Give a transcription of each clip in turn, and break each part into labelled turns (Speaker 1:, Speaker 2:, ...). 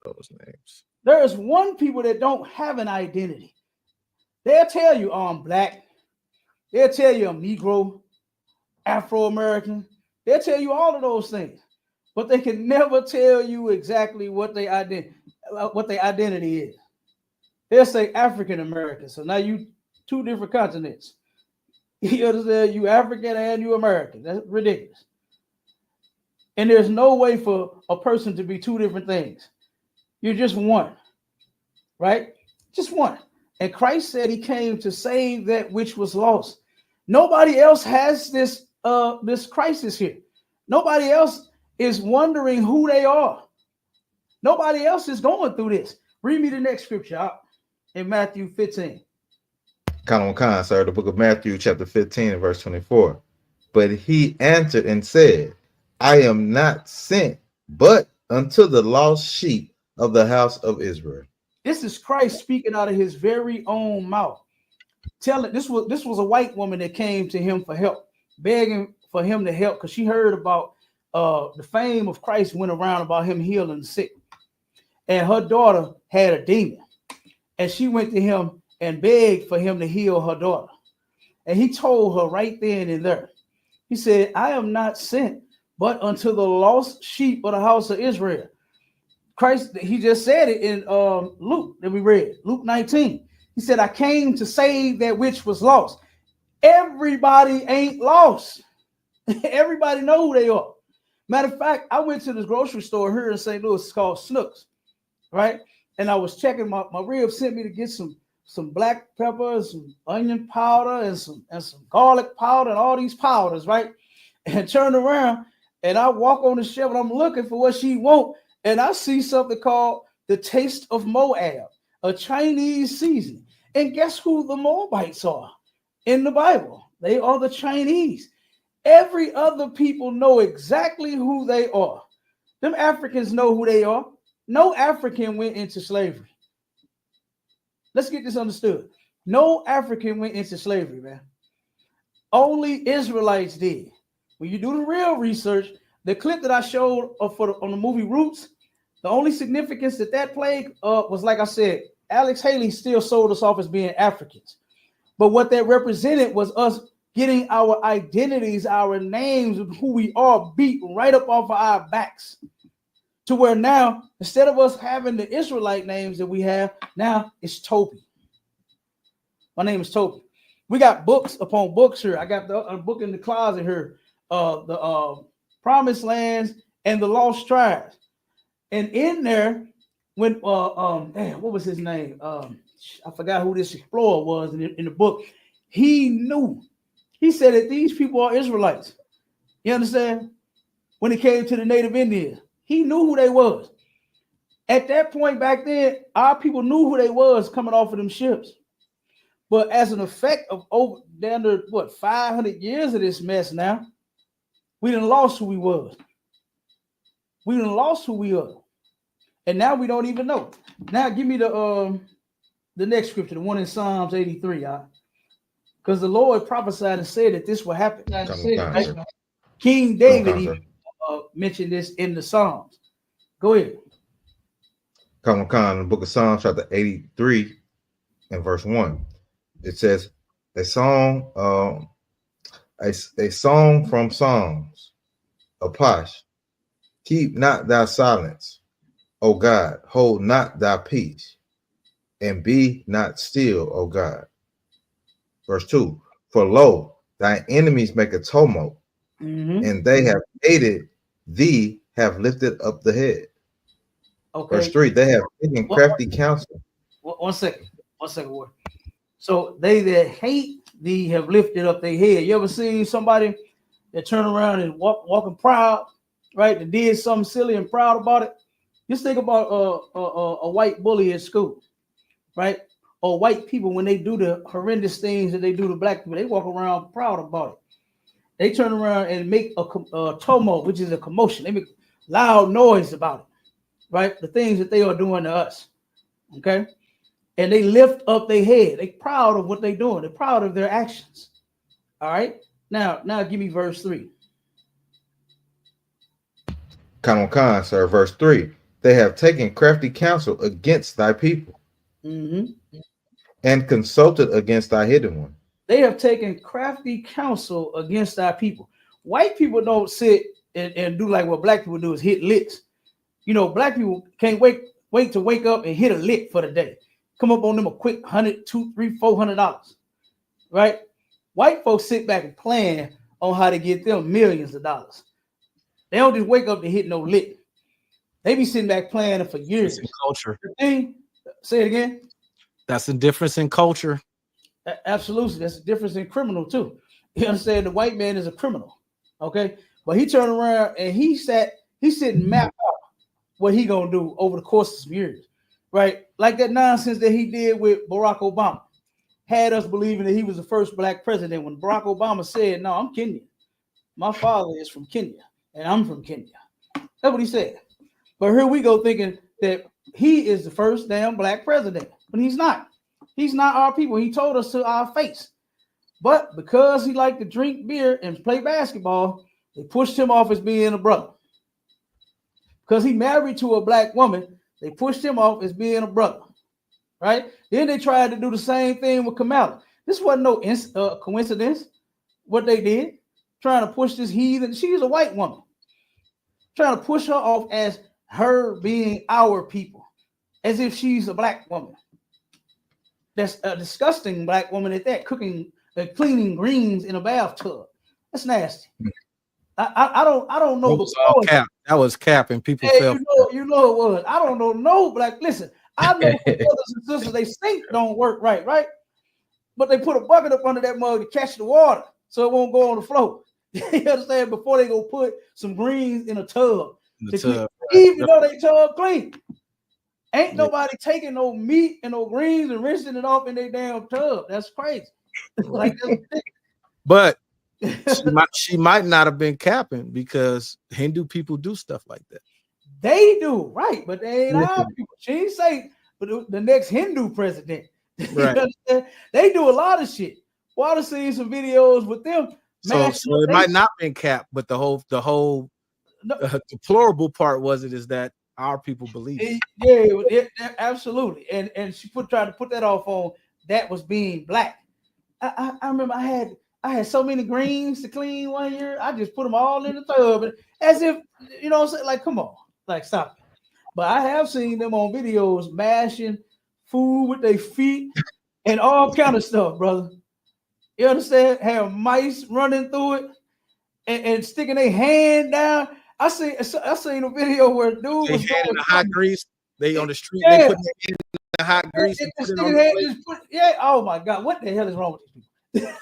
Speaker 1: those names.
Speaker 2: There is one people that don't have an identity. They'll tell you, oh, I'm black. They'll tell you I'm Negro, Afro American. They'll tell you all of those things, but they can never tell you exactly what their identity is. They'll say African American. So now you two different continents. You understand? You African and you American. That's ridiculous. And there's no way for a person to be two different things. You're just one, right? Just one. And Christ said he came to save that which was lost. Nobody else has this crisis here. Nobody else is wondering who they are. Nobody else is going through this. Read me the next scripture out in Matthew 15.
Speaker 1: Khan, sir, the book of Matthew, chapter 15, and verse 24. But he answered and said, I am not sent but unto the lost sheep of the house of Israel.
Speaker 2: This is Christ speaking out of his very own mouth. Telling this was a white woman that came to him for help, begging for him to help because she heard about the fame of Christ went around about him healing the sick. And her daughter had a demon. And she went to him and begged for him to heal her daughter. And he told her right then and there. He said, I am not sent but unto the lost sheep of the house of Israel. Christ, he just said it in Luke that we read, Luke 19. He said, I came to save that which was lost. Everybody ain't lost. Everybody know who they are. Matter of fact, I went to this grocery store here in St. Louis. It's called Snooks, right? And I was checking, my rib sent me to get some black pepper, some onion powder, and some garlic powder, and all these powders, right? And turn around, and I walk on the shelf, and I'm looking for what she want, and I see something called the Taste of Moab, a Chinese seasoning. And guess who the Moabites are in the Bible? They are the Chinese. Every other people know exactly who they are. Them Africans know who they are. No African went into slavery. Let's get this understood. No African went into slavery, man. Only Israelites did. When you do the real research, the clip that I showed on the movie Roots, the only significance that played was, like I said, Alex Haley still sold us off as being Africans. But what that represented was us getting our identities, our names, of who we are beat right up off of our backs. To where now, instead of us having the Israelite names that we have, now it's Toby. My name is Toby. We got books upon books here. I got a book in the closet here, the Promised Lands and the Lost Tribes. And in there, when what was his name? I forgot who this explorer was in the book. He knew. He said that these people are Israelites. You understand? When it came to the Native Indians, he knew who they was. At that point back then, our people knew who they was coming off of them ships. But as an effect of over down to 500 years of this mess now, we done lost who we was. We done lost who we are. And now we don't even know. Now give me the next scripture, the one in Psalms 83, because the Lord prophesied and said that this will happen. King David even mentioned this in the Psalms. Go ahead.
Speaker 1: Come on, the book of Psalms, chapter 83 and verse 1. It says, a song from Psalms, a posh. Keep not thy silence, O God, hold not thy peace, and be not still, O God. Verse 2, for lo, thy enemies make a tumult, and they have hated thee, have lifted up the head. Okay. Verse 3, they have taken crafty counsel.
Speaker 2: One second, word. So they that hate thee have lifted up their head. You ever seen somebody that turn around and walking proud, right? That did something silly and proud about it? Just think about a white bully at school, right? Or white people when they do the horrendous things that they do to black people, they walk around proud about it. They turn around and make a tumult, which is a commotion. They make loud noise about it, right? The things that they are doing to us, okay? And they lift up their head. They're proud of what they're doing. They're proud of their actions, all right? Now give me verse 3.
Speaker 1: Come on, sir. Verse 3. They have taken crafty counsel against thy people
Speaker 2: Mm-hmm.
Speaker 1: and consulted against thy hidden one.
Speaker 2: They have taken crafty counsel against our people. White people don't sit and do like what black people do is hit licks. You know, black people can't wait to wake up and hit a lick for the day. Come up on them a quick $100, $200, $300, $400, right? White folks sit back and plan on how to get them millions of dollars. They don't just wake up to hit no lick. They be sitting back planning for years.
Speaker 3: It's in culture.
Speaker 2: The thing, say it again.
Speaker 3: That's the difference in culture.
Speaker 2: Absolutely, that's the difference in criminal too. You understand? The white man is a criminal, okay? But he turned around and he sitting mapped out what he gonna do over the course of some years, right? Like that nonsense that he did with Barack Obama had us believing that he was the first black president when Barack Obama said, "No, I'm Kenyan. My father is from Kenya, and I'm from Kenya." That's what he said. But here we go thinking that he is the first damn black president, but he's not. He's not our people. He told us to our face. But because he liked to drink beer and play basketball, they pushed him off as being a brother. Because he married to a black woman, they pushed him off as being a brother. Right? Then they tried to do the same thing with Kamala. This wasn't no coincidence what they did. Trying to push this heathen. She's a white woman. Trying to push her off as her being our people. As if she's a black woman. That's a disgusting black woman at that, cleaning greens in a bathtub. That's nasty. I don't know.
Speaker 3: That was cap, and people felt.
Speaker 2: You know it was. I don't know no black. Listen, I know brothers and sisters. They sink don't work right, but they put a bucket up under that mug to catch the water so it won't go on the floor. You understand? Before they go put some greens in a tub, even though they tub clean. Ain't nobody taking no meat and no greens and rinsing it off in their damn tub. That's crazy. Like,
Speaker 3: but she might not have been capping because Hindu people do stuff like that.
Speaker 2: They do, right? But they ain't our people. She ain't say the next Hindu president.
Speaker 3: Right.
Speaker 2: They do a lot of shit. Well, I've seen some videos with them.
Speaker 3: So it might not been capped, but the deplorable part is that our people believe.
Speaker 2: Yeah, absolutely. And she tried to put that off on that was being black. I remember I had so many greens to clean one year. I just put them all in the tub, as if like, come on, like stop it. But I have seen them on videos mashing food with their feet and all kind of stuff, brother. You understand? Have mice running through it and sticking their hand down. I seen a video where dude was
Speaker 3: in the hot grease. They on the street.
Speaker 2: Yeah.
Speaker 3: They put their hand in the hot grease.
Speaker 2: Oh my God! What the hell is wrong with these people?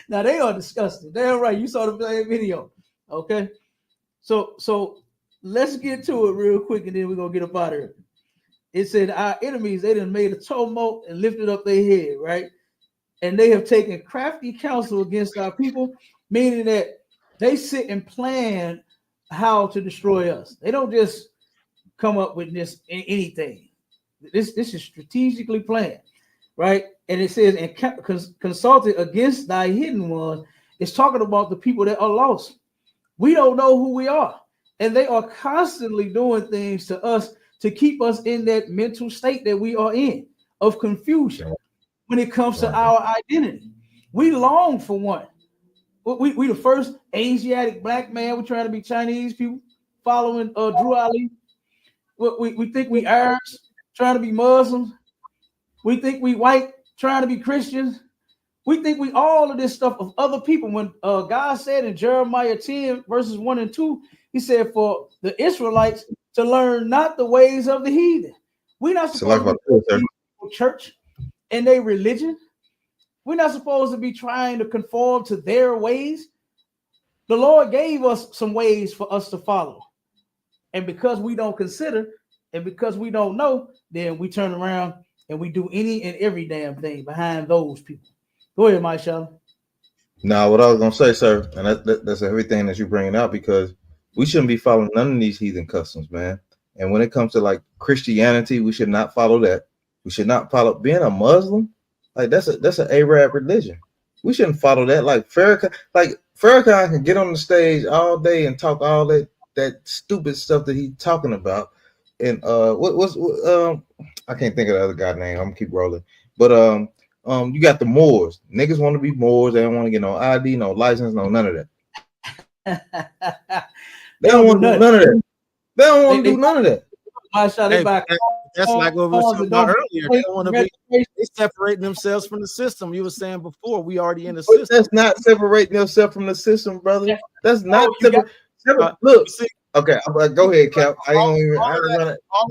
Speaker 2: Now they are disgusting. Damn right. You saw the video. Okay. So let's get to it real quick, and then we're gonna get up out of here. It said our enemies, they done made a tumult and lifted up their head, right? And they have taken crafty counsel against our people, meaning that they sit and plan how to destroy us. They don't just come up with this anything. This is strategically planned, right? And it says, and consulted against thy hidden ones. It's talking about the people that are lost. We don't know who we are. And they are constantly doing things to us to keep us in that mental state that we are in of confusion when it comes to our identity. We long for one. We the first Asiatic black man. We're trying to be Chinese people following Drew Ali. We think we Arabs trying to be Muslims. We think we white trying to be Christians. We think we all of this stuff of other people. When God said in Jeremiah 10 verses 1 and 2, he said for the Israelites to learn not the ways of the heathen. We're not supposed to be church and their religion. We're not supposed to be trying to conform to their ways. The Lord gave us some ways for us to follow. And because we don't consider and because we don't know, then we turn around and we do any and every damn thing behind those people. Go ahead, Mike Shelly.
Speaker 1: Now, what I was going to say, sir, and that's everything that you're bringing out, because we shouldn't be following none of these heathen customs, man. And when it comes to like Christianity, we should not follow that. We should not follow being a Muslim. Like that's an Arab religion. We shouldn't follow that. Like Farrakhan can get on the stage all day and talk all that stupid stuff that he's talking about I can't think of the other guy's name. I'm gonna keep rolling. But you got the Moors. Niggas want to be Moors. They don't want to get no ID, no license, no none of that. They don't want to do none of that. They don't want to do none of that.
Speaker 3: That's like what we were talking about earlier. They don't want to be. They separating themselves from the system. You were saying before, we already in the system.
Speaker 1: That's not separating yourself from the system, brother. That's not look. Okay, go ahead, Cap. All
Speaker 3: of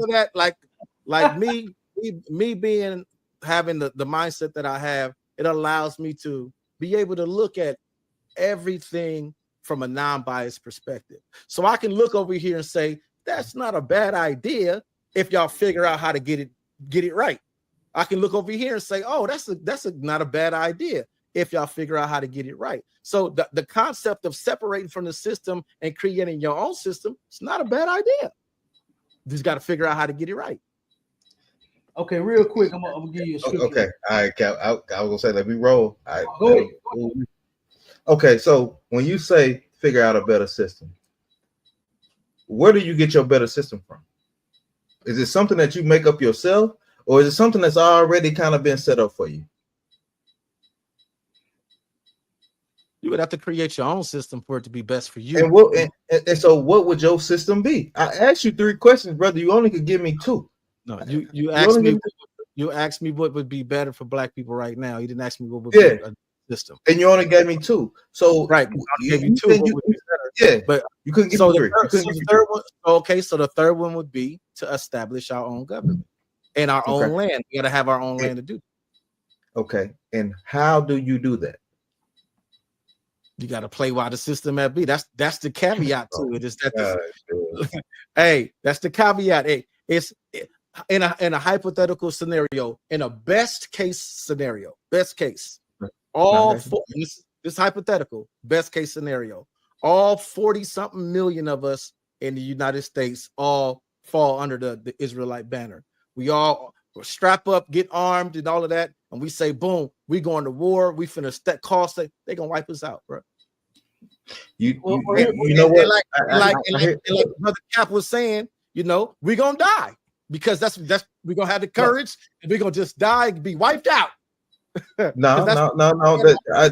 Speaker 3: that, like me being having the mindset that I have, it allows me to be able to look at everything from a non-biased perspective. So I can look over here and say, that's not a bad idea if y'all figure out how to get it right. I can look over here and say, oh, that's not a bad idea if y'all figure out how to get it right. So the concept of separating from the system and creating your own system, it's not a bad idea. You just got to figure out how to get it right.
Speaker 2: Okay, real quick, I'm gonna give you a scripture.
Speaker 1: Okay, all right, Cap. I was gonna say, let me roll. All right,
Speaker 2: go ahead.
Speaker 1: Okay, so when you say figure out a better system, where do you get your better system from? Is it something that you make up yourself, or is it something that's already kind of been set up for you?
Speaker 3: You would have to create your own system for it to be best for you.
Speaker 1: And so what would your system be? I asked you 3 questions, brother. You only could give me 2.
Speaker 3: No, you asked me what would be better for black people right now. You didn't ask me what would be a system.
Speaker 1: And you only gave me 2. So
Speaker 3: right, you gave you 2.
Speaker 1: Yeah, but you couldn't give me 3.
Speaker 3: So the third one would be to establish our own government and our own land. We got to have our own land to do.
Speaker 1: Okay, and how do you do that?
Speaker 3: You got to play while the system at be. That's the caveat to it. Is that hey, that's the caveat. Hey, it's in a hypothetical scenario, in a best case scenario, best case, this hypothetical best case scenario, all 40-something million of us in the United States all fall under the Israelite banner. We all strap up, get armed, and all of that, and we say, boom, we going to war. We finna cost it. They gonna wipe us out, bro.
Speaker 1: You know what?
Speaker 3: Like Brother Cap was saying, you know, we're gonna die because that's we're gonna have the courage and we're gonna just die and be wiped out.
Speaker 1: No. I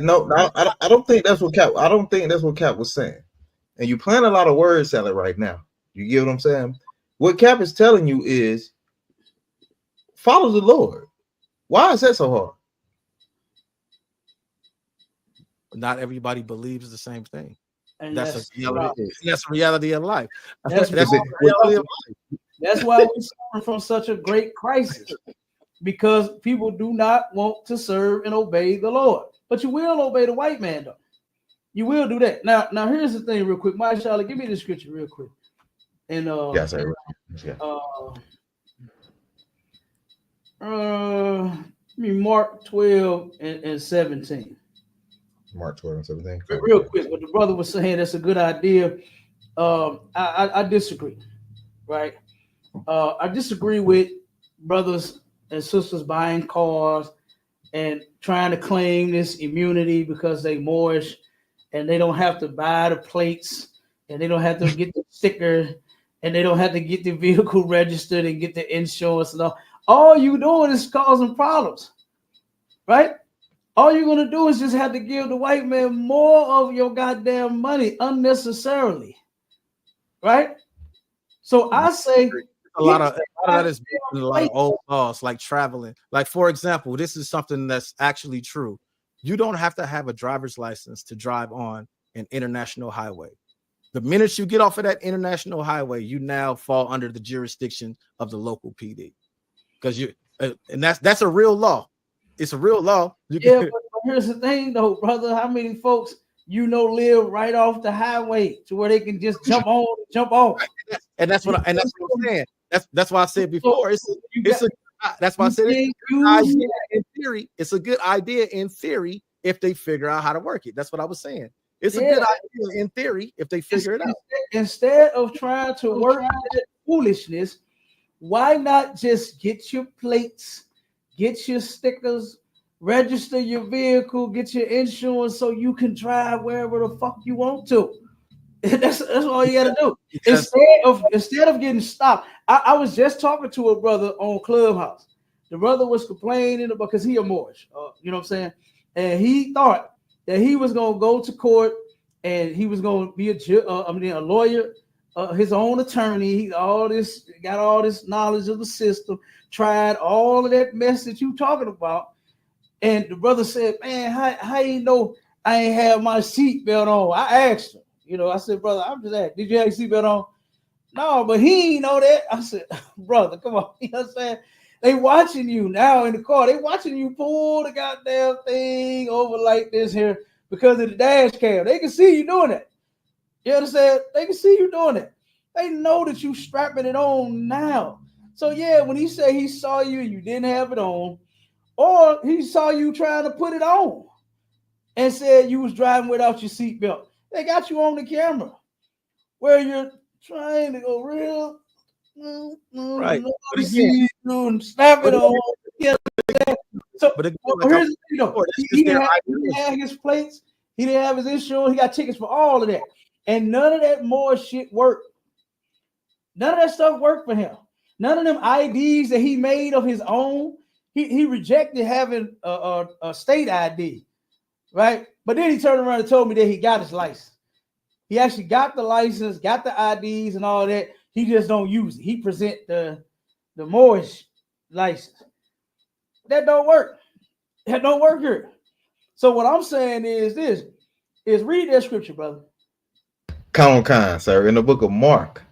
Speaker 1: don't think that's what Cap. I don't think that's what Cap was saying. And you playing a lot of word salad right now. You get what I'm saying? What Cap is telling you is follow the Lord. Why is that so hard?
Speaker 3: Not everybody believes the same thing.
Speaker 2: And
Speaker 3: that's a reality of life.
Speaker 2: That's why we're suffering from such a great crisis, because people do not want to serve and obey the Lord. But you will obey the white man, though. You will do that. Now here's the thing, real quick. Mashallah, give me the scripture real quick. And Mark 12 and 17.
Speaker 1: Mark 12 and 17.
Speaker 2: Real quick, what the brother was saying, that's a good idea. I disagree, right? I disagree with brothers and sisters buying cars and trying to claim this immunity because they Moorish and they don't have to buy the plates and they don't have to get the sticker and they don't have to get the vehicle registered and get the insurance and all. All you doing is causing problems, right? All you're going to do is just have to give the white man more of your goddamn money unnecessarily, right? So I say
Speaker 3: a lot of that is a lot of old laws, like traveling. Like, for example, this is something that's actually true. You don't have to have a driver's license to drive on an international highway. The minute you get off of that international highway, you now fall under the jurisdiction of the local PD, because and that's a real law. It's a real law.
Speaker 2: But here's the thing, though, brother. How many folks live right off the highway to where they can just jump on, jump off?
Speaker 3: And that's what I'm saying. That's why I said before. That's why I said in theory. It's a good idea in theory if they figure out how to work it. That's what I was saying. It's a good idea in theory if they figure it out.
Speaker 2: Instead of trying to work out that foolishness, why not just get your plates? Get your stickers, register your vehicle, get your insurance so you can drive wherever the fuck you want to. That's all you got to do.
Speaker 3: Yes.
Speaker 2: Instead of getting stopped, I was just talking to a brother on Clubhouse. The brother was complaining because he a Moorish, you know what I'm saying, and he thought that he was gonna go to court and he was gonna be a lawyer, his own attorney. He got all this knowledge of the system. Tried all of that mess that you talking about, and the brother said, "Man, how you know I ain't have my seatbelt on?" I asked him. I said, "Brother, I'm just asking, did you have your seatbelt on?" No, but he ain't know that. I said, "Brother, come on." You know what I'm saying? They watching you now in the car. They watching you pull the goddamn thing over like this here because of the dash cam. They can see you doing it. You understand? They can see you doing it. They know that you strapping it on now. So yeah, when he said he saw you and you didn't have it on, or he saw you trying to put it on and said you was driving without your seatbelt, they got you on the camera where you're trying to go real,
Speaker 3: Right.
Speaker 2: But again, and snap it on. Yeah. So,
Speaker 3: but again,
Speaker 2: here's he didn't have his plates. He didn't have his insurance. He got tickets for all of that, and none of that more shit worked. None of that stuff worked for him. None of them IDs that he made of his own. He rejected having a state ID, right? But then he turned around and told me that he got his license. He actually got the license, got the IDs and all that. He just don't use it. He present the Moorish license. That don't work. That don't work here. So what I'm saying is this: read that scripture, brother.
Speaker 1: Con, sir, in the book of Mark,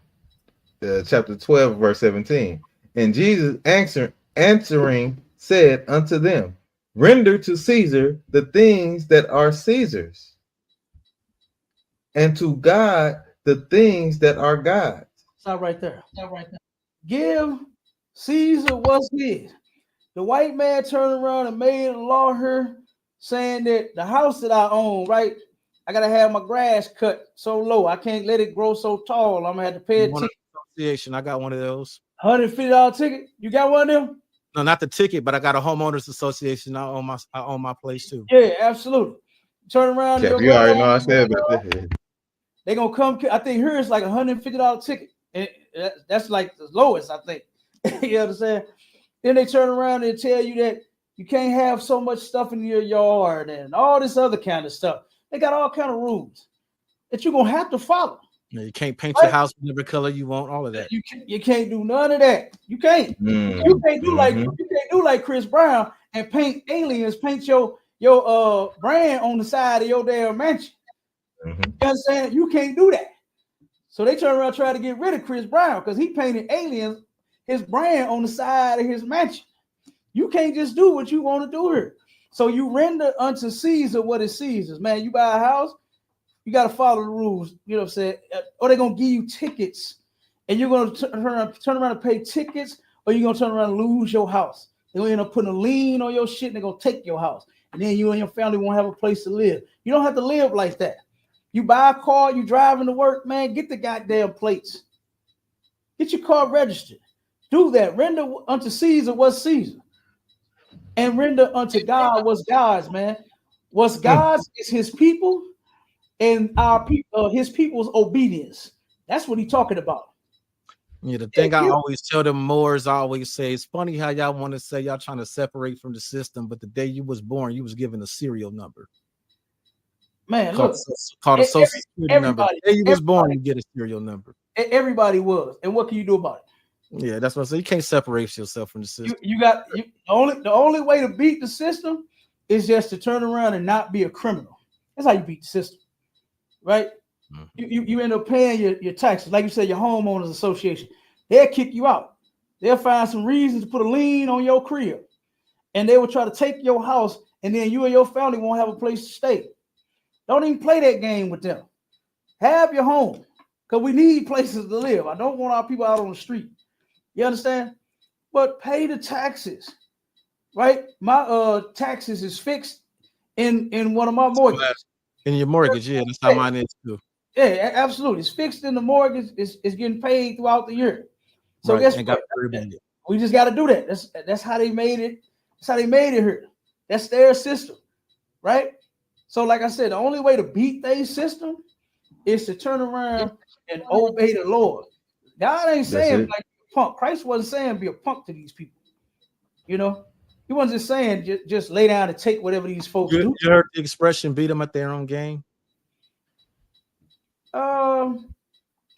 Speaker 1: chapter 12, verse 17. And Jesus answering said unto them, render to Caesar the things that are Caesar's, and to God the things that are God's.
Speaker 2: Stop right there. Give Caesar what's his. The white man turned around and made a law here saying that the house that I own, right, I gotta have my grass cut so low. I can't let it grow so tall. I'm gonna have to pay a ticket.
Speaker 3: Association. I got one of those.
Speaker 2: $150 ticket. You got one of them?
Speaker 3: No, not the ticket, but I got a homeowners association. I own my place too.
Speaker 2: Yeah, absolutely. Turn around.
Speaker 1: Yeah, you already know I said about that.
Speaker 2: They gonna come. I think here it's like $150 ticket. And that's like the lowest, I think. You know what I'm saying? Then they turn around and tell you that you can't have so much stuff in your yard and all this other kind of stuff. They got all kind of rules that you're gonna have to follow.
Speaker 3: Yeah, you can't paint your house whatever color you want. All of that.
Speaker 2: You can't do none of that. You can't. You can't do like Chris Brown and paint aliens. Paint your brand on the side of your damn mansion. You understand? You can't do that. So they turn around try to get rid of Chris Brown because he painted aliens, his brand on the side of his mansion. You can't just do what you want to do here. So you render unto Caesar what is Caesar's. Man, you buy a house, you got to follow the rules. You know what I'm saying? Or they're going to give you tickets and you're going to turn around and pay tickets, or you're going to turn around and lose your house. They're going to end up putting a lien on your shit and they're going to take your house. And then you and your family won't have a place to live. You don't have to live like that. You buy a car, you driving to work, man, get the goddamn plates. Get your car registered. Do that. Render unto Caesar what's Caesar. And render unto God what's God's, man. What's God's is his people and our people, his people's obedience. That's what he's talking about.
Speaker 3: Yeah, the thing I always tell them Moors, I always say, it's funny how y'all want to say y'all trying to separate from the system, but the day you was born, you was given a serial number.
Speaker 2: Man,
Speaker 3: called a social security number. The day you was born, you get a serial number.
Speaker 2: Everybody was. And what can you do about it?
Speaker 3: Yeah, that's what I say. You can't separate yourself from the system.
Speaker 2: The only way to beat the system is just to turn around and not be a criminal. That's how you beat the system, right? You end up paying your taxes, like you said, your homeowners association. They'll kick you out. They'll find some reasons to put a lien on your crib, and they will try to take your house, and then you and your family won't have a place to stay. Don't even play that game with them. Have your home, because we need places to live. I don't want our people out on the street. You understand? But pay the taxes, right? My taxes is fixed in one of my mortgages.
Speaker 3: In your mortgage, yeah, that's how mine is too.
Speaker 2: Yeah, absolutely. It's fixed in the mortgage. It's getting paid throughout the year. So guess what? We just got to do that. That's how they made it. That's how they made it here. That's their system, right? So like I said, the only way to beat their system is to turn around and obey the Lord. God ain't saying like be a punk. Christ wasn't saying be a punk to these people. You know, he wasn't just saying just lay down and take whatever these folks do.
Speaker 3: You heard the expression "beat them at their own game."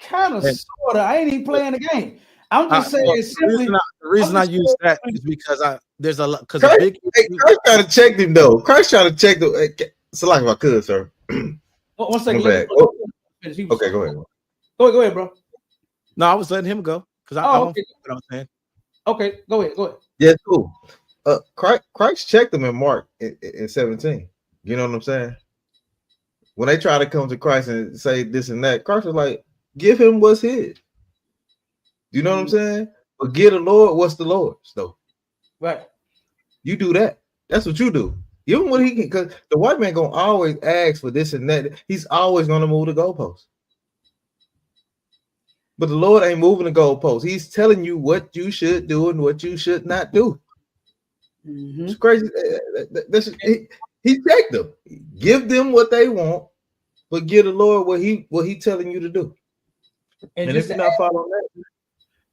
Speaker 2: Kind of, sort of. I ain't even playing the game. I'm just saying simply.
Speaker 3: The reason I use that is because there's a lot because
Speaker 1: Christ trying to check him though. Christ trying to check the. It's like if I could, sir.
Speaker 2: 1 second.
Speaker 1: Okay, go ahead.
Speaker 2: Go ahead, bro.
Speaker 3: No, I was letting him go because I don't know what I'm saying.
Speaker 2: Okay, go ahead.
Speaker 1: Yeah, cool. Christ checked them in Mark in 17. You know what I'm saying? When they try to come to Christ and say this and that, Christ was like, give him what's his. You know what I'm saying? But give the Lord what's the Lord's, though.
Speaker 2: Right.
Speaker 1: You do that. That's what you do. Even when he can, because the white man gonna always ask for this and that. He's always gonna move the goalpost. But the Lord ain't moving the goalpost. He's telling you what you should do and what you should not do. Mm-hmm. It's crazy. He checked them. Give them what they want, but give the Lord what he telling you to do. And if you're not following that.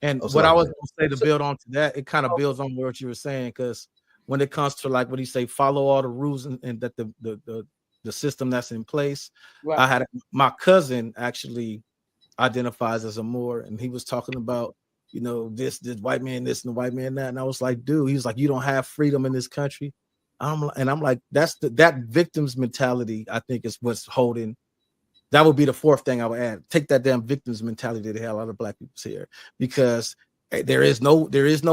Speaker 3: And what I was going to say to build on to that, it kind of builds on what you were saying, because when it comes to like what he say, follow all the rules and that the system that's in place. Right. I had my cousin actually identifies as a Moor, and he was talking about, you know, this white man this and the white man that, and I was like, dude, he's like, you don't have freedom in this country. I'm like, that victim's mentality, I think, is what's holding. That would be the fourth thing I would add. Take that damn victim's mentality to hell out of black people's here, because there is no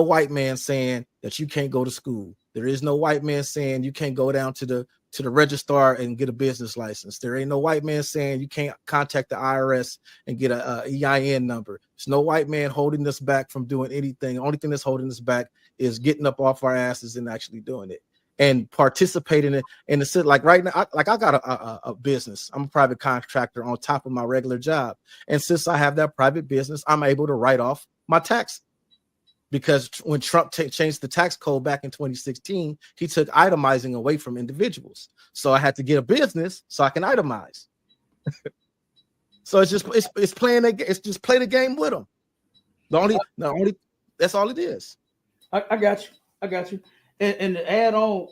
Speaker 3: white man saying that you can't go to school. There is no white man saying you can't go down to the registrar and get a business license. There ain't no white man saying you can't contact the IRS and get a EIN number. There's no white man holding us back from doing anything. The only thing that's holding us back is getting up off our asses and actually doing it and participating in the city. Like right now, I got a business. I'm a private contractor on top of my regular job. And since I have that private business, I'm able to write off my tax. Because when Trump changed the tax code back in 2016, he took itemizing away from individuals. So I had to get a business so I can itemize. So it's just playing the game with them. The only that's all it is.
Speaker 2: I got you. And to add on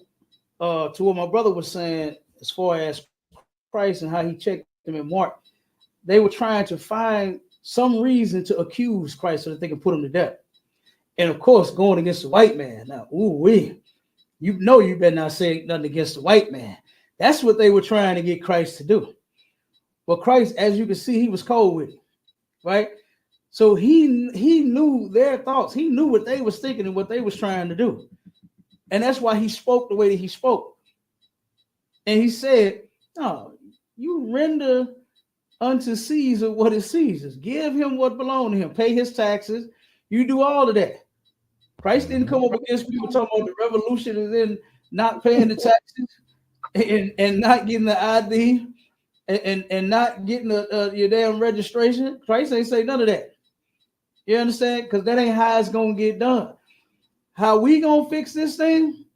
Speaker 2: to what my brother was saying, as far as Christ and how he checked them in Mark, they were trying to find some reason to accuse Christ so that they can put him to death. And of course, going against the white man. Now, you know you better not say nothing against the white man. That's what they were trying to get Christ to do. But Christ, as you can see, he was cold with it, right? So he knew their thoughts. He knew what they was thinking and what they was trying to do. And that's why he spoke the way that he spoke. And he said, no, you render unto Caesar what is Caesar's. Give him what belongs to him. Pay his taxes. You do all of that. Christ didn't come up against people talking about the revolution and then not paying the taxes and not getting the ID and not getting your damn registration. Christ ain't say none of that. You understand? Because that ain't how it's going to get done. How we going to fix this thing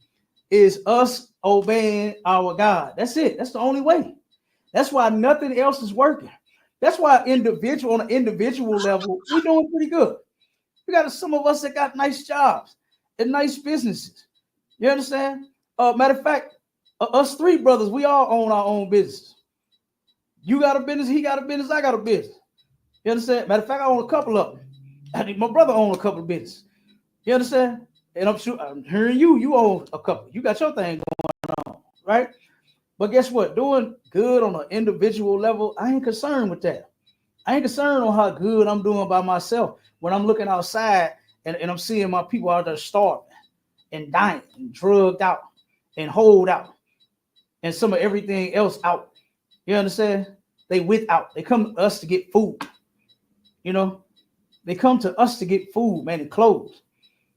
Speaker 2: is us obeying our God. That's it. That's the only way. That's why nothing else is working. That's why on an individual level, we're doing pretty good. We got some of us that got nice jobs and nice businesses. You understand? Matter of fact, us three brothers, we all own our own business. You got a business, he got a business, I got a business. You understand? Matter of fact, I own a couple of them. I think my brother owns a couple of businesses. You understand? And I'm sure I'm hearing you own a couple. You got your thing going on, right? But guess what? Doing good on an individual level, I ain't concerned with that. I ain't concerned on how good I'm doing by myself. When I'm looking outside and I'm seeing my people out there starving and dying and drugged out and holed out and some of everything else out. You understand? They without. They come to us to get food. You know, they come to us to get food, man, and clothes.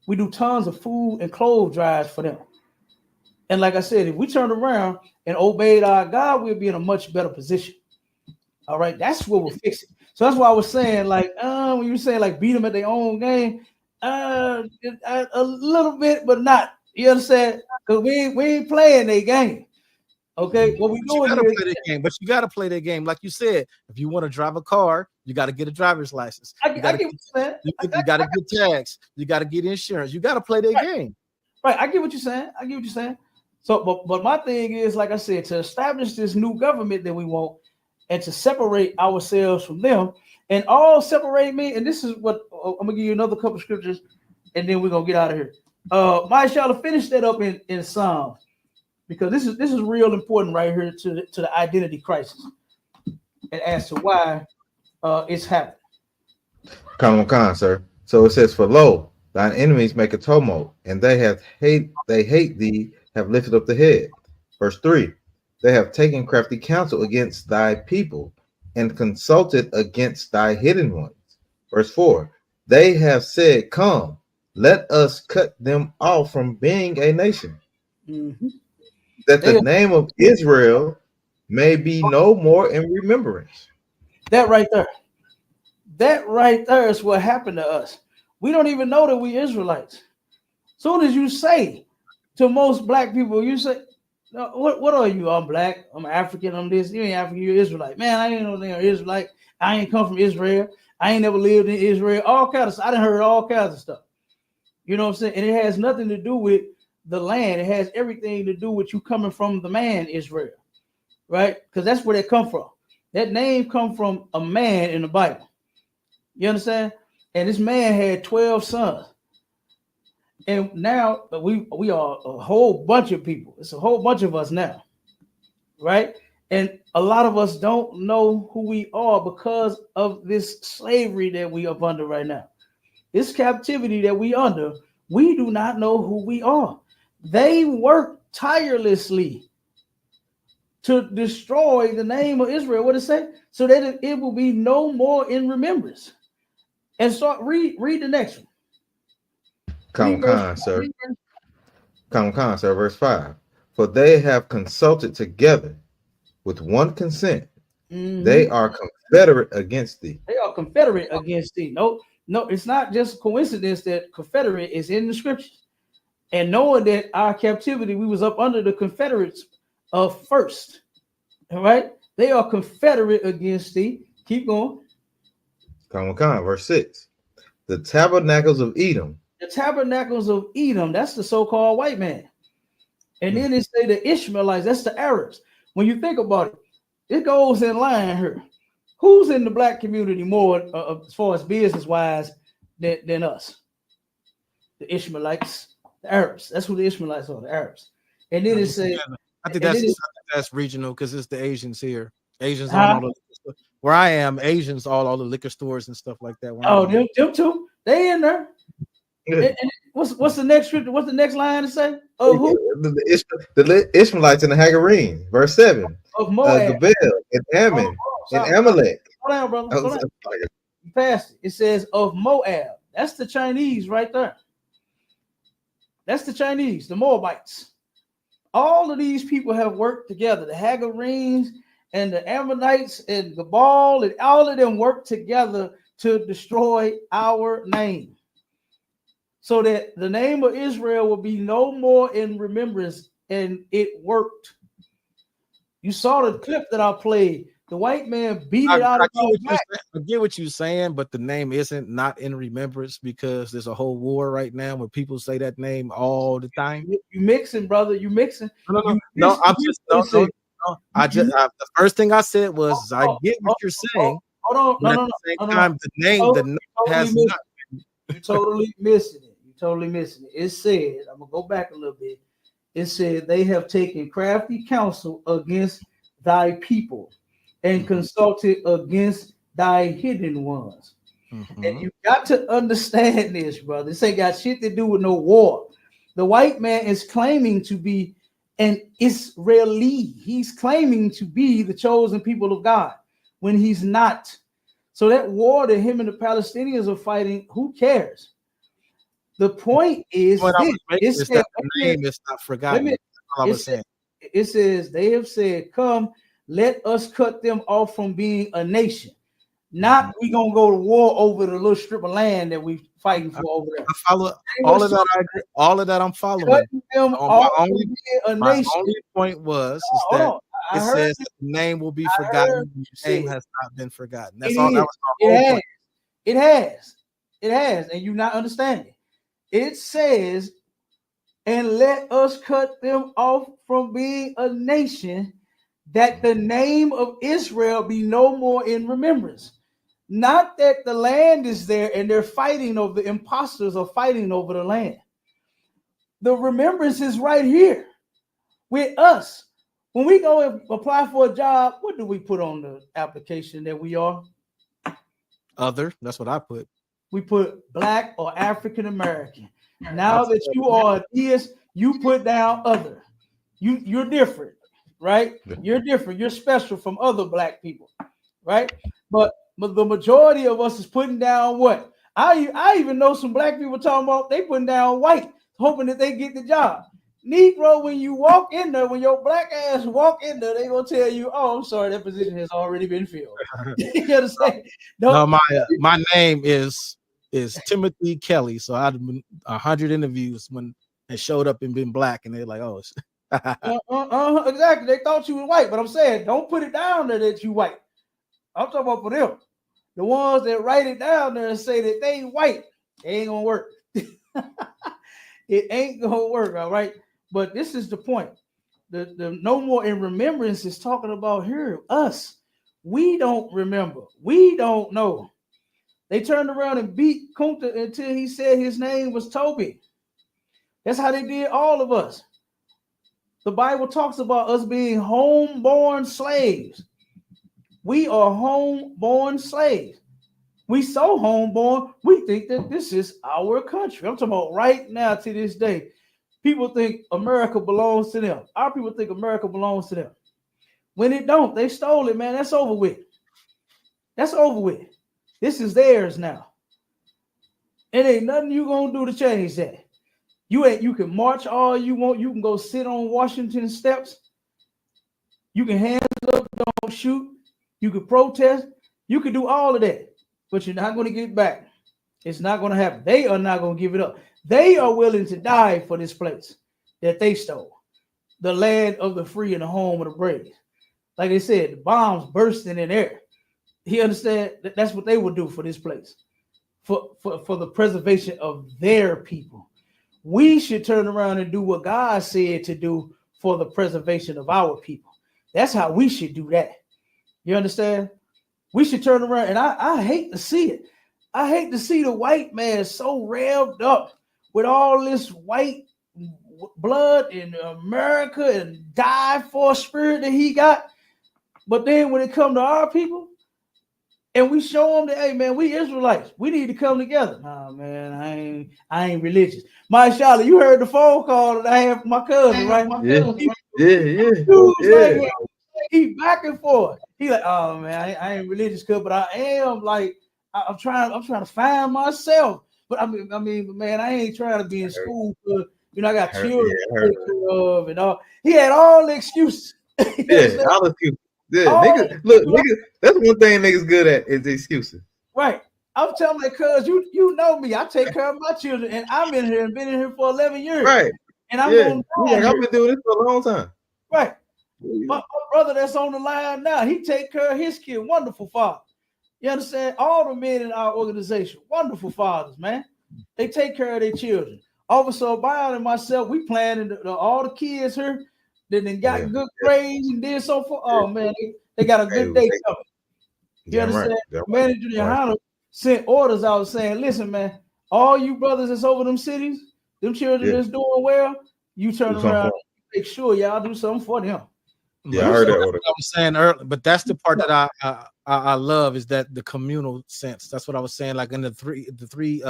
Speaker 2: We do tons of food and clothes drives for them. And like I said, if we turned around and obeyed our God, we'll be in a much better position. All right, that's what we're fixing. So that's why I was saying, like, when you say like beat them at their own game, a little bit, but not. You understand? Because we ain't playing their game. Okay, what we
Speaker 3: But you
Speaker 2: doing
Speaker 3: gotta
Speaker 2: here?
Speaker 3: play that game. But you gotta play that game, like you said. If you want to drive a car, you got to get a driver's license.
Speaker 2: I
Speaker 3: You
Speaker 2: get
Speaker 3: got
Speaker 2: what
Speaker 3: to
Speaker 2: you're saying.
Speaker 3: you got to get tax. You got to get insurance. You got to play that
Speaker 2: Right.
Speaker 3: game.
Speaker 2: Right, I get what you're saying. I get what you're saying. So, but my thing is, like I said, to establish this new government that we want, and to separate ourselves from them, and all separate me. And this is what I'm gonna give you another couple scriptures, and then we're gonna get out of here. Y'all to finish that up in Psalms, because this is real important right here to the identity crisis, and as to why it's happening.
Speaker 1: Come on, sir. So it says, "For lo, thine enemies make a tumult, and they hate thee, have lifted up the head." Verse 3: They have taken crafty counsel against thy people, and consulted against thy hidden ones. Verse 4: They have said, Come, let us cut them off from being a nation,
Speaker 2: Mm-hmm.
Speaker 1: that the name of Israel may be no more in remembrance.
Speaker 2: That right there is what happened to us. We don't even know that we Israelites. Soon as you say to most black people, you say, no, what are you? I'm black, I'm African, I'm this. You ain't African, you're Israelite. Man, I ain't no damn Israelite. I ain't come from Israel. I ain't never lived in Israel. All kinds of stuff. I done heard all kinds of stuff. You know what I'm saying? And it has nothing to do with the land. It has everything to do with you coming from the man Israel, right? Because that's where they come from. That name come from a man in the Bible. You understand? And this man had 12 sons. And now we are a whole bunch of people. It's a whole bunch of us now, right? And a lot of us don't know who we are because of this slavery that we are under right now. This captivity that we under, we do not know who we are. They work tirelessly to destroy the name of Israel. What it say? So that it will be no more in remembrance. And so read the next one.
Speaker 1: Come on, sir. Verse 5: For they have consulted together with one consent.
Speaker 2: Mm-hmm.
Speaker 1: They are confederate against thee.
Speaker 2: They are confederate against thee. No, it's not just coincidence that confederate is in the scriptures. And knowing that our captivity, we was up under the Confederates first. All right. They are confederate against thee. Keep going.
Speaker 1: Come on, verse 6: The tabernacles of Edom.
Speaker 2: The tabernacles of Edom, that's the so-called white man. And then they say the Ishmaelites, that's the Arabs. When you think about it, it goes in line here. Who's in the black community more as far as business-wise than us? The Ishmaelites, the Arabs. That's who the Ishmaelites are, the Arabs. And then it says,
Speaker 3: I think that's regional because it's the Asians here. Asians on all the where I am, Asians all the liquor stores and stuff like that.
Speaker 2: Them too. They in there. And what's the next scripture? What's the next line to say? Oh, who?
Speaker 1: The Ishmaelites and the Hagarene, verse 7.
Speaker 2: Of Moab,
Speaker 1: Gebel, and Ammon, and Amalek.
Speaker 2: Hold on, brother. Hold on. You passed it. It says of Moab. That's the Chinese right there. That's the Chinese, the Moabites. All of these people have worked together. The Hagarenes and the Ammonites and Gebal and all of them worked together to destroy our name, so that the name of Israel will be no more in remembrance, and it worked. You saw the clip that I played. The white man beat it out of our back.
Speaker 3: I get what you're saying, but the name isn't not in remembrance because there's a whole war right now where people say that name all the time.
Speaker 2: You mixing, brother. You mixing.
Speaker 3: No. The first thing I said was I get what you're saying.
Speaker 2: Hold on.
Speaker 3: At the same time, the name has not.
Speaker 2: You're totally missing it. It said, I'm gonna go back a little bit. It said they have taken crafty counsel against thy people and consulted against thy hidden ones. Mm-hmm. And you got to understand this, brother. This ain't got shit to do with no war. The white man is claiming to be an Israeli. He's claiming to be the chosen people of God when he's not. So that war that him and the Palestinians are fighting, who cares? The point is,
Speaker 3: the name is not forgotten.
Speaker 2: It says they have said, "Come, let us cut them off from being a nation." Not we gonna go to war over the little strip of land that we fighting for over there.
Speaker 3: I follow all of that. I agree. All of that I'm following. My only point was is that it says that the name will be forgotten. The name has not been forgotten. That's all. That was my whole point.
Speaker 2: It has, and you're not understanding. It says, and let us cut them off from being a nation, that the name of Israel be no more in remembrance. Not that the land is there and they're fighting over, the imposters are fighting over the land. The remembrance is right here with us. When we go and apply for a job, what do we put on the application that we are?
Speaker 3: Other. That's what I put.
Speaker 2: We put Black or African American. Now that you are this, you put down other. You're different, right? You're different. You're special from other Black people, right? But the majority of us is putting down what? I even know some Black people talking about they putting down white, hoping that they get the job. Negro, when you walk in there, when your Black ass walk in there, they gonna tell you, "Oh, I'm sorry, that position has already been filled." You understand?
Speaker 3: No, my name is Timothy Kelly. So I had 100 interviews when they showed up and been Black, and they're like, "Oh,
Speaker 2: exactly." They thought you were white, but I'm saying, don't put it down there that you white. I'm talking about for them. The ones that write it down there and say that they ain't white, it ain't gonna work. It ain't gonna work, all right. But this is the point. The no more in remembrance is talking about here, us. We don't remember. We don't know. They turned around and beat Kunta until he said his name was Toby. That's how they did all of us. The Bible talks about us being homeborn slaves. We are homeborn slaves. We so homeborn, we think that this is our country. I'm talking about right now to this day. People think America belongs to them. Our people think America belongs to them. When it don't, they stole it, man. That's over with. That's over with. This is theirs now. It ain't nothing you gonna do to change that. You can march all you want. You can go sit on Washington steps. You can hands up, don't shoot. You can protest. You can do all of that. But you're not going to get it back. It's not going to happen. They are not going to give it up. They are willing to die for this place that they stole. The land of the free and the home of the brave. Like they said, the bombs bursting in air. You understand? That's what they would do for this place. For the preservation of their people. We should turn around and do what God said to do for the preservation of our people. That's how we should do that. You understand? We should turn around, and I hate to see it. I hate to see the white man so revved up with all this white blood in America and die for spirit that he got. But then when it comes to our people, and we show them that, hey man, we Israelites, we need to come together. Nah, man, I ain't religious. My Charlotte, you heard the phone call that I had from my cousin, right?
Speaker 1: Yeah.
Speaker 2: He back and forth. He like, oh man, I ain't religious, but I am like, I'm trying to find myself. But I mean, man, I ain't trying to be in school for, I got children to take care of and all. He had all the excuses.
Speaker 1: All the excuses. Yeah, niggas, that's one thing niggas good at is excuses.
Speaker 2: Right. I'm telling you, cuz you know me. I take care of my children, and I'm in here and been in here for 11 years.
Speaker 1: Right.
Speaker 2: And I'm going
Speaker 1: I've been doing this for a long time.
Speaker 2: Right. My brother that's on the line now, he take care of his kid. Wonderful father. You understand? All the men in our organization, wonderful fathers, man. They take care of their children. Officer Byron and myself, we planning all the kids here. Then got good grades and did so forth. Oh man, they got a good day coming. You understand? Right. Manager Johanna sent orders out saying, listen, man, all you brothers that's over them cities, them children that's doing well, you turn around and make sure y'all do something for them.
Speaker 1: Yeah, I heard that order.
Speaker 3: I was saying earlier, but that's the part that I love is that the communal sense. That's what I was saying. Like in the three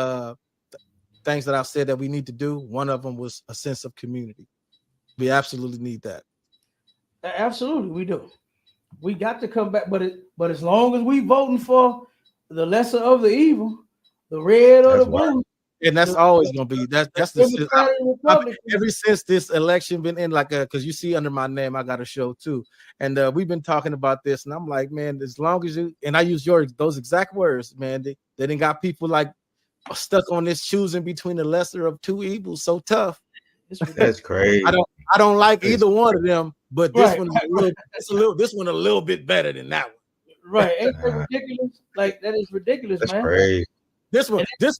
Speaker 3: things that I've said that we need to do, one of them was a sense of community. We absolutely need that.
Speaker 2: Absolutely, we do. We got to come back, but as long as we voting for the lesser of the evil, the red or the blue,
Speaker 3: and that's always gonna be that's the
Speaker 2: Democratic Republican.
Speaker 3: ever since this election been in like because you see under my name I got a show too, and we've been talking about this, and I'm like, man, as long as you and I use those exact words, man, they didn't got people like stuck on this choosing between the lesser of two evils so tough.
Speaker 1: That's crazy.
Speaker 3: I don't like either one of them, but this this one a little bit better than that one.
Speaker 2: Right? Ain't that ridiculous? Like that is ridiculous,
Speaker 1: That's
Speaker 2: man.
Speaker 1: crazy.
Speaker 3: This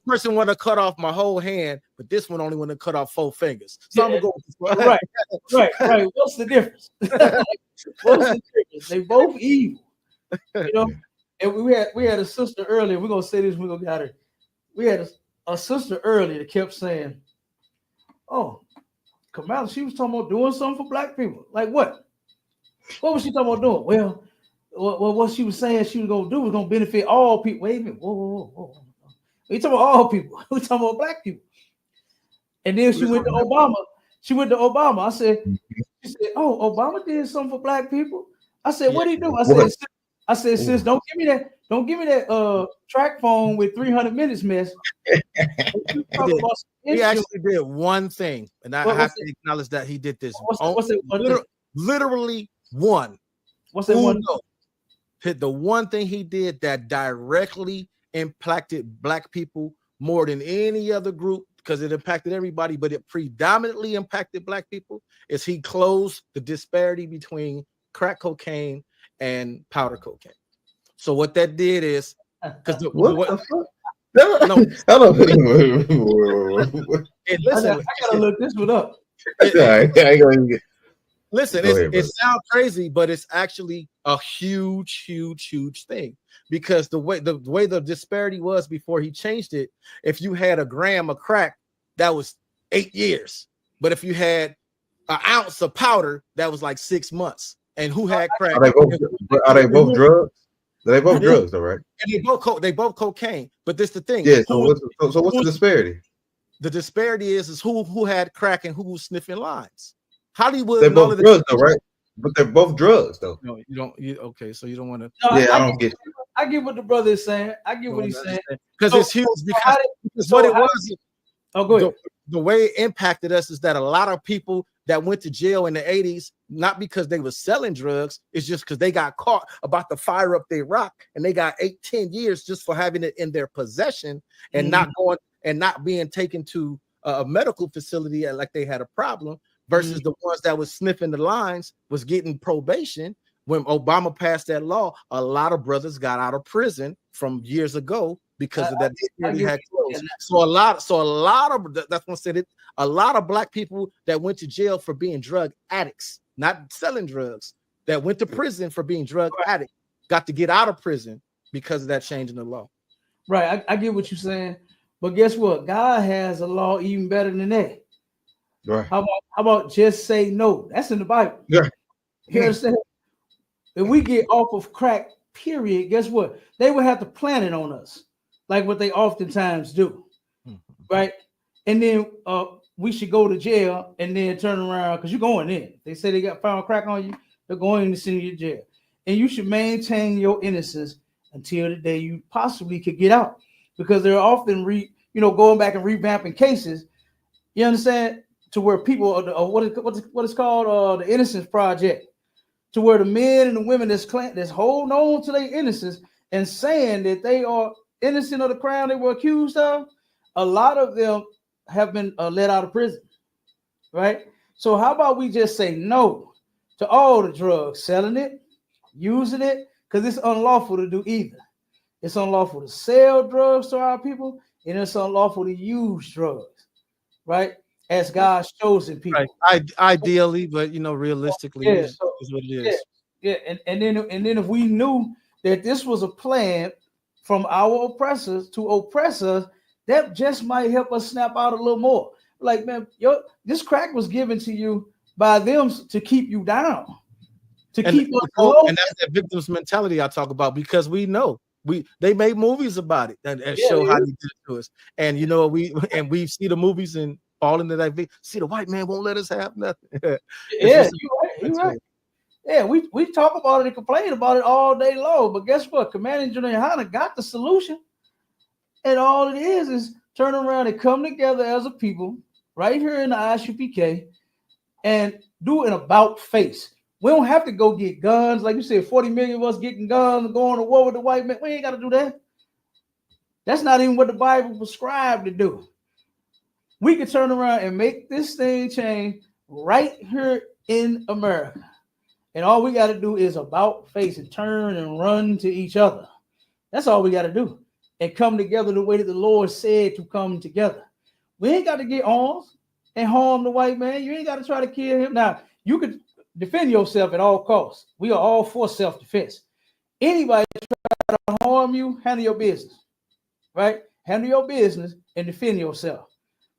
Speaker 3: person want to cut off my whole hand, but this one only want to cut off 4 fingers. So I'm gonna go with this one.
Speaker 2: Right. What's the difference? What's the difference? They both evil, you know. And we had a sister earlier. We're gonna say this. We're gonna get her. We had a sister earlier that kept saying, "Oh, Kamala, she was talking about doing something for black people. Like what? What was she talking about doing? Well, what she was saying she was gonna do was gonna benefit all people. Wait a minute. Whoa. We talking about all people. We talking about black people." And then she went to Obama. I said, she said, "Oh, Obama did something for black people." I said, "What did he do?" I said, "Sis, don't give me that track phone with 300 minutes mess."
Speaker 3: He actually did one thing, and I have to acknowledge that he did this.
Speaker 2: What's it?
Speaker 3: Literally one.
Speaker 2: What's that one?
Speaker 3: The one thing he did that directly impacted black people more than any other group, because it impacted everybody, but it predominantly impacted black people, is he closed the disparity between crack cocaine and powder cocaine. So what that did is, because
Speaker 1: the fuck? No.
Speaker 2: I gotta look this one up.
Speaker 3: Listen, it sounds crazy, but it's actually a huge thing, because the way the disparity was before he changed it, if you had a gram of crack, that was 8 years, but if you had an ounce of powder, that was like 6 months. And who had crack? Are
Speaker 1: they both drugs? They both drugs, though, right?
Speaker 3: And they both cocaine. But this the thing.
Speaker 1: Yeah. So what's the disparity?
Speaker 3: The disparity is who had crack and who was sniffing lines. Hollywood.
Speaker 1: They're both drugs, though, right? But they're both drugs, though.
Speaker 3: No, you don't. Okay, so you don't want to.
Speaker 2: No,
Speaker 1: I don't get.
Speaker 2: I get what the brother is saying. I get what he's saying
Speaker 3: because it's huge. Because what it was.
Speaker 2: Oh, go ahead.
Speaker 3: The way it impacted us is that a lot of people that went to jail in the 80s, not because they were selling drugs, it's just because they got caught about to fire up their rock, and they got 8-10 years just for having it in their possession and not going and not being taken to a medical facility like they had a problem, versus the ones that was sniffing the lines was getting probation. When Obama passed that law, a lot of brothers got out of prison from years ago because of that. So a lot of that's what I said it. A lot of black people that went to jail for being drug addicts, not selling drugs, that went to prison for being drug addicts, got to get out of prison because of that change in the law.
Speaker 2: Right, I get what you're saying, but guess what? God has a law even better than that.
Speaker 1: Right.
Speaker 2: How about just say no? That's in the Bible.
Speaker 1: Yeah.
Speaker 2: You understand? If we get off of crack, period, guess what? They would have to plant it on us, like what they oftentimes do, right? And then we should go to jail and then turn around, because you're going in. They say they got found crack on you, they're going to send you to jail. And you should maintain your innocence until the day you possibly could get out, because they're often going back and revamping cases. You understand? To where people what is called the Innocence Project, to where the men and the women that's holding on to their innocence and saying that they are innocent of the crime they were accused of, a lot of them have been let out of prison, right? So how about we just say no to all the drugs, selling it, using it, because it's unlawful to do either. It's unlawful to sell drugs to our people, and it's unlawful to use drugs, right? As God's chosen people.
Speaker 3: Right. Ideally, but realistically, is what it is.
Speaker 2: Yeah. And then if we knew that this was a plan from our oppressors to oppress us, that just might help us snap out a little more. Like, man, this crack was given to you by them to keep you down, keep us low. And
Speaker 3: that's that victim's mentality I talk about, because we know they made movies about it and show how they did it to us. And we see the movies and fall into that. See, the white man won't let us have nothing.
Speaker 2: You're right. Yeah, we talk about it and complain about it all day long. But guess what? Commanding General Hunter got the solution. And all it is turn around and come together as a people right here in the ISUPK and do an about face. We don't have to go get guns. Like you said, 40 million of us getting guns and going to war with the white man. We ain't got to do that. That's not even what the Bible prescribed to do. We can turn around and make this thing change right here in America. And all we got to do is about face and turn and run to each other. That's all we got to do. And come together the way that the Lord said to come together. We ain't got to get arms and harm the white man. You ain't got to try to kill him. Now, you could defend yourself at all costs. We are all for self-defense. Anybody try to harm you, handle your business. Right? Handle your business and defend yourself.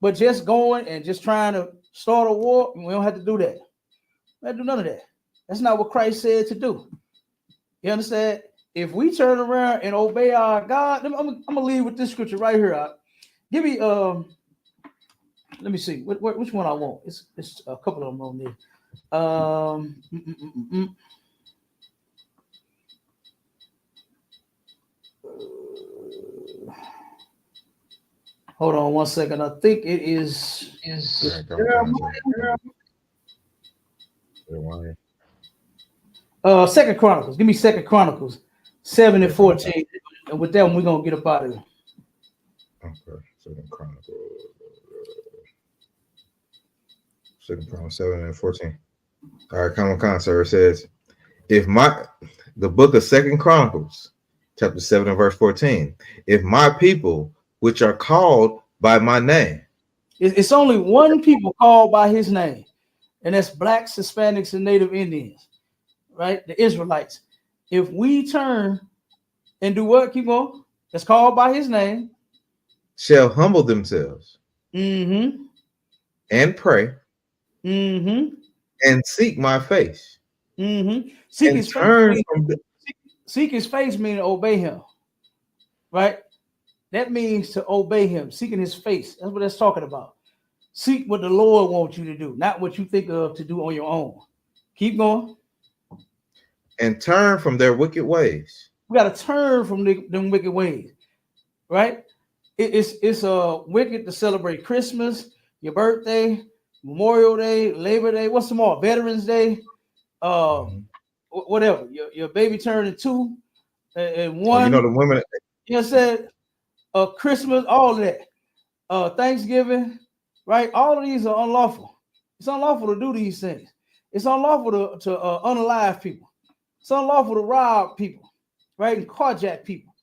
Speaker 2: But just going and just trying to start a war, we don't have to do that. We don't have to do none of that. That's not what Christ said to do. You understand? If we turn around and obey our God, I'm gonna leave with this scripture right here. Give me let me see which one I want. It's a couple of them on there. Hold on one second. I think it is Second Chronicles. Give me Second Chronicles 7 and 14. And with that one, we're gonna get up out of here.
Speaker 1: Okay, Second Chronicles 7 and 14. All right, come on, sir. It says, the book of Second Chronicles, chapter 7 and verse 14. If my people, which are called by my name.
Speaker 2: It's only one people called by his name, and that's blacks, Hispanics, and Native Indians, right? The Israelites. If we turn and do what? Keep on. That's called by his name.
Speaker 1: Shall humble themselves.
Speaker 2: Mm-hmm.
Speaker 1: And pray.
Speaker 2: Mm-hmm.
Speaker 1: And seek my face.
Speaker 2: Mm-hmm. Seek his face meaning obey him, right? That means to obey him, seeking his face. That's what that's talking about. Seek what the Lord wants you to do, not what you think of to do on your own. Keep going.
Speaker 1: And turn from their wicked ways.
Speaker 2: We got to turn from them wicked ways, right? It's wicked to celebrate Christmas, your birthday, Memorial Day, Labor Day. What's some more? Veterans Day, whatever. Your baby turning 2 and 1.
Speaker 1: You know the women.
Speaker 2: You know what I said? Christmas, all of that. Thanksgiving, right? All of these are unlawful. It's unlawful to do these things. It's unlawful to unalive people. It's unlawful to rob people, right? And carjack people.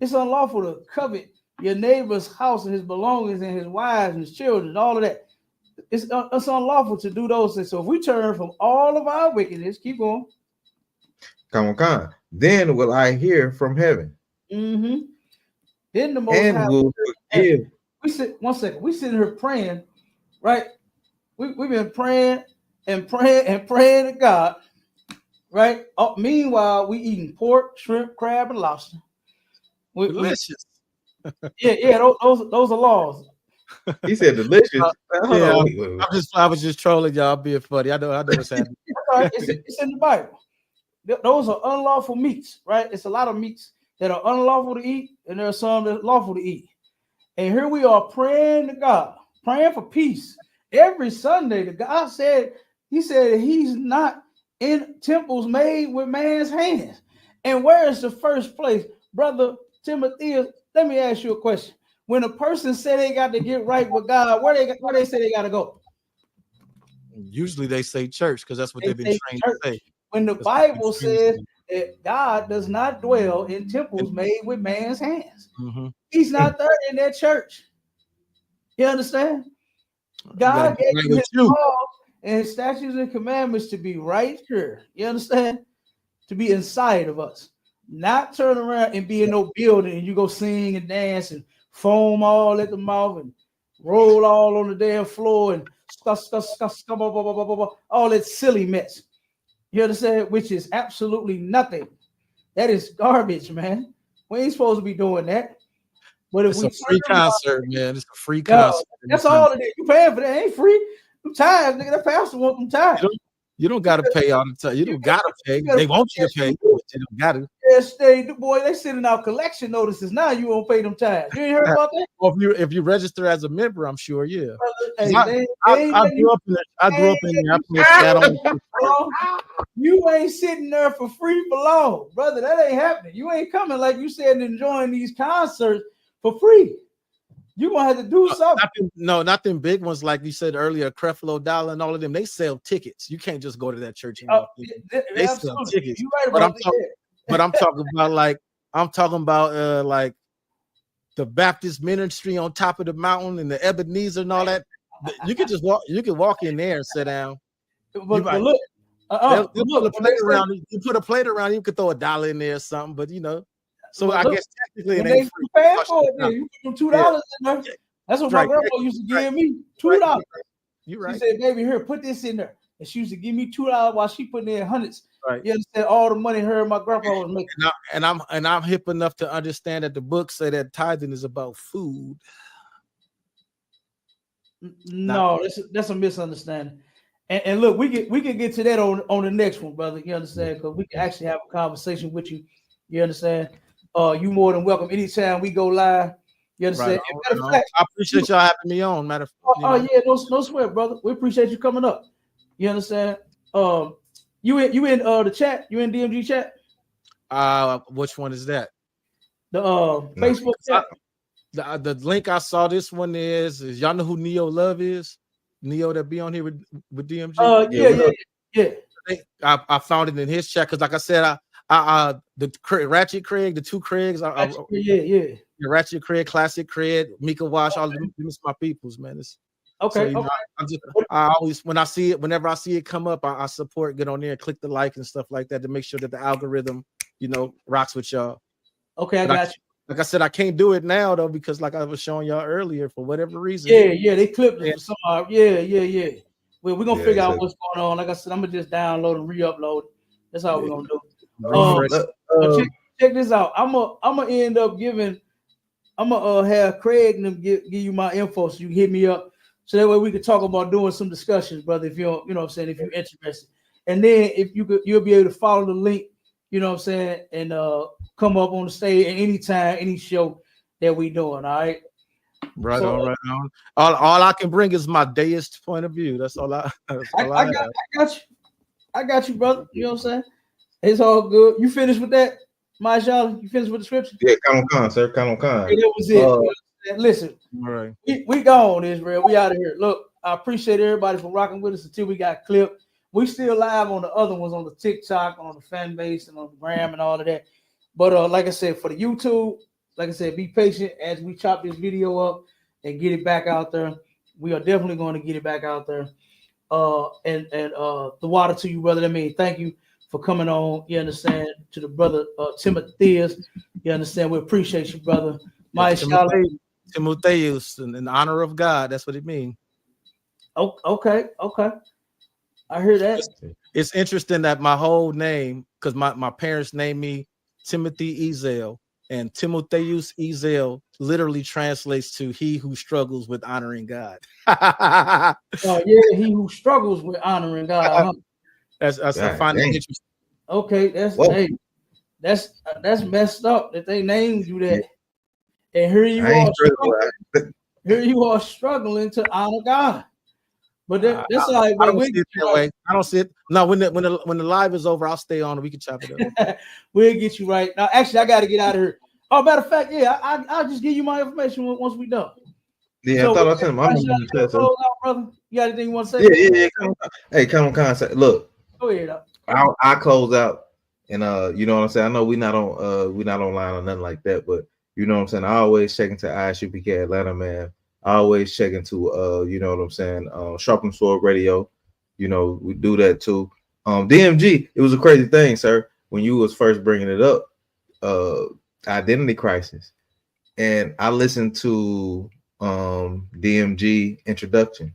Speaker 2: It's unlawful to covet your neighbor's house and his belongings and his wives and his children and all of that. It's unlawful to do those things. So if we turn from all of our wickedness, keep going.
Speaker 1: Come on. Then will I hear from heaven.
Speaker 2: Mm-hmm. Then the Most High
Speaker 1: will forgive.
Speaker 2: One second. We sitting here praying, right? We've been praying and praying to God, right? Meanwhile, we eating pork, shrimp, crab, and lobster.
Speaker 3: Delicious.
Speaker 2: Yeah. Those are laws.
Speaker 1: He said delicious.
Speaker 3: I was just trolling y'all, being funny. I know what's happening.
Speaker 2: It's in the Bible. Those are unlawful meats, right? It's a lot of meats that are unlawful to eat, and there are some that are lawful to eat. And here we are praying to God, praying for peace. Every Sunday, God said, he said he's not in temples made with man's hands. And where is the first place? Brother Timothy, let me ask you a question. When a person say they got to get right with God, where they say they got to go?
Speaker 3: Usually they say church because that's what they've been trained to say.
Speaker 2: When the Bible says that God does not dwell in temples made with man's hands. Mm-hmm. He's not there in that church. You understand? God gave his laws and his statutes and commandments to be right here. You understand? To be inside of us. Not turn around and be in no building and you go sing and dance and foam all at the mouth and roll all on the damn floor and all that silly mess. You understand? Which is absolutely nothing. That is garbage, man. We ain't supposed to be doing that. But if
Speaker 3: it's a free concert, man. It's a free concert.
Speaker 2: That's all it is. You paying for that? It ain't free. I'm tired, nigga. That pastor want them tired.
Speaker 3: You don't got to pay all the time. You don't got to pay. They want you to pay, but you don't got to.
Speaker 2: Yes, they boy, they sending out collection notices now. You won't pay them tithes. You ain't heard about that?
Speaker 3: Well, if you register as a member, I'm sure, yeah.
Speaker 2: Hey,
Speaker 3: I grew up in
Speaker 2: you ain't sitting there for free for long, brother. That ain't happening. You ain't coming like you said and enjoying these concerts for free. You gonna have to do something.
Speaker 3: Not them big ones like you said earlier, Creflo Dollar and all of them. They sell tickets. You can't just go to that church. They sell tickets.
Speaker 2: You right about
Speaker 3: but I'm talking about like the Baptist ministry on top of the mountain and the Ebenezer and all that. You can just walk. You can walk in there and sit down.
Speaker 2: But look,
Speaker 3: they'll put a plate around. You put a plate around. You could throw $1 in there or something. But so I guess technically it ain't free.
Speaker 2: Paying for it, then. You put them $2 in there. That's what my grandma used to give me. $2.
Speaker 3: You're right.
Speaker 2: She said, "Baby, here, put this in there." And she used to give me $2 while she putting in hundreds.
Speaker 3: Right.
Speaker 2: You understand all the money her and my grandpa was making.
Speaker 3: And I'm hip enough to understand that the books say that tithing is about food.
Speaker 2: No, that's a misunderstanding. And look, we can get to that on the next one, brother. You understand? Because we can actually have a conversation with you. You understand? You more than welcome anytime we go live. You understand?
Speaker 3: Right. I appreciate y'all having me on. Matter of fact.
Speaker 2: Yeah, no sweat, brother. We appreciate you coming up. You understand? You in the chat? You in DMG chat?
Speaker 3: Which one is that?
Speaker 2: The Facebook chat.
Speaker 3: The link I saw. This one is y'all know who Neo Love is? Neo that be on here with DMG.
Speaker 2: Yeah.
Speaker 3: I found it in his chat because, like I said, the Ratchet Craig, the two Craigs, Ratchet Craig, Classic Craig, Mika Wash, all of them. These my peoples, man.
Speaker 2: Okay.
Speaker 3: I always whenever I see it come up, I support. Get on there, click the like and stuff like that to make sure that the algorithm, rocks with y'all.
Speaker 2: Okay, I got you.
Speaker 3: Like I said, I can't do it now though because, like I was showing y'all earlier, for whatever reason.
Speaker 2: Yeah, they clipped it. Yeah. Well, we're gonna figure out what's going on. Like I said, I'm gonna just download and re-upload. That's all we're gonna do. Check this out. I'm gonna end up giving. I'm gonna have Craig and them give you my info so you can hit me up. So that way we could talk about doing some discussions, brother. If you're, what I'm saying, if you're interested, and then if you'll be able to follow the link, what I'm saying, and come up on the stage at any time, any show that we doing. All right.
Speaker 3: Right on. All I can bring is my deist point of view. That's all I
Speaker 2: got you. I got you, brother. You know what I'm saying? It's all good. You finished with that, Marshall? You finished with the scripture?
Speaker 1: Yeah, come on, sir. Come on.
Speaker 2: Hey, that was it. Listen,
Speaker 3: all right.
Speaker 2: We gone, Israel. We out of here. Look, I appreciate everybody for rocking with us until we got clipped. We still live on the other ones, on the TikTok, on the fan base, and on the gram and all of that. But like I said, for the YouTube, like I said, be patient as we chop this video up and get it back out there. We are definitely going to get it back out there. And the water to you, brother. I mean, thank you for coming on. You understand? To the brother Timotheus. You understand? We appreciate you, brother.
Speaker 3: Timotheus, in honor of God. That's what it means.
Speaker 2: Oh, okay. I hear that.
Speaker 3: It's interesting that my whole name, because my parents named me Timothy Ezel, and Timotheus Ezel literally translates to he who struggles with honoring God.
Speaker 2: He who struggles with honoring God. Huh?
Speaker 3: That's I find it interesting.
Speaker 2: Okay, that's messed up that they named you that. And here you are struggling to honor God. But that's all right.
Speaker 3: I don't see it that way. I don't see it. No, when the live is over, I'll stay on and we can chop it up.
Speaker 2: We'll get you right. Now, actually, I got to get out of here. Oh, matter of fact, I'll just give you my information once we done.
Speaker 1: Yeah, so, I thought I sent him. I'm
Speaker 2: gonna brother. You got anything you want to say?
Speaker 1: Yeah. Come on. Look,
Speaker 2: go ahead.
Speaker 1: I close out, and you know what I'm saying. I know we're not online or nothing like that, but you know what I'm saying. I always check into ISUPK Atlanta, man. I always check into you know what I'm saying, Sharpen Sword Radio. You know, we do that too. DMG, it was a crazy thing, sir, when you was first bringing it up, identity crisis. And I listened to DMG introduction.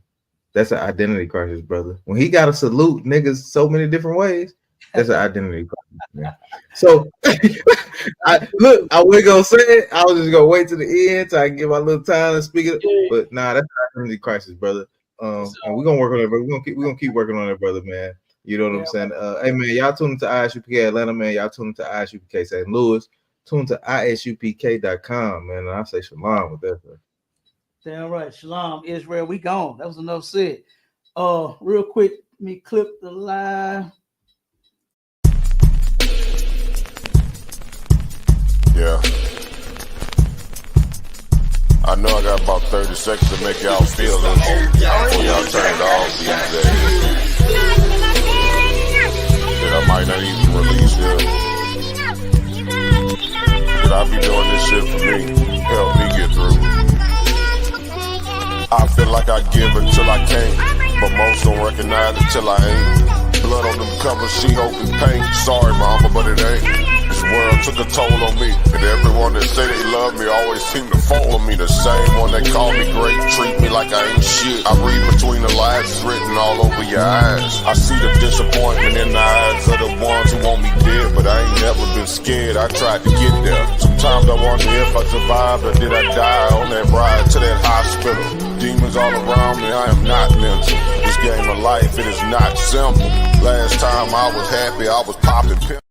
Speaker 1: That's an identity crisis, brother. When he got to salute niggas so many different ways, that's an identity crisis, man. So I wasn't gonna say it. I was just gonna wait to the end so I can give my little time to speak it. But that's an identity crisis, brother. And we're gonna work on it, but we're gonna keep working on it, brother, man. You know what I'm saying? Hey man, y'all tune into ISUPK Atlanta, man. Y'all tune into ISUPK St. Louis. Tune to ISUPK.com, man. And I say shalom with that.
Speaker 2: Damn right. Shalom, Israel. We gone. That was enough said. Real quick, let me clip the live.
Speaker 4: Yeah. I know I got about 30 seconds to make y'all feel it before y'all turn it off these days. That I might not even release here. But I be doing this shit for me, help me get through. I feel like I give until I can't, but most don't recognize it till I ain't. Blood on them covers, she hoping paint. Sorry mama, but it ain't. This world took a toll on me, and everyone that say they love me always seem to follow me. The same one that call me great, treat me like I ain't shit. I read between the lines, it's written all over your eyes. I see the disappointment in the eyes of the ones who want me dead, but I ain't never been scared, I tried to get there. Sometimes I wonder if I survived or did I die on that ride to that hospital. Demons all around me, I am not mental. This game of life, it is not simple. Last time I was happy, I was popping pills.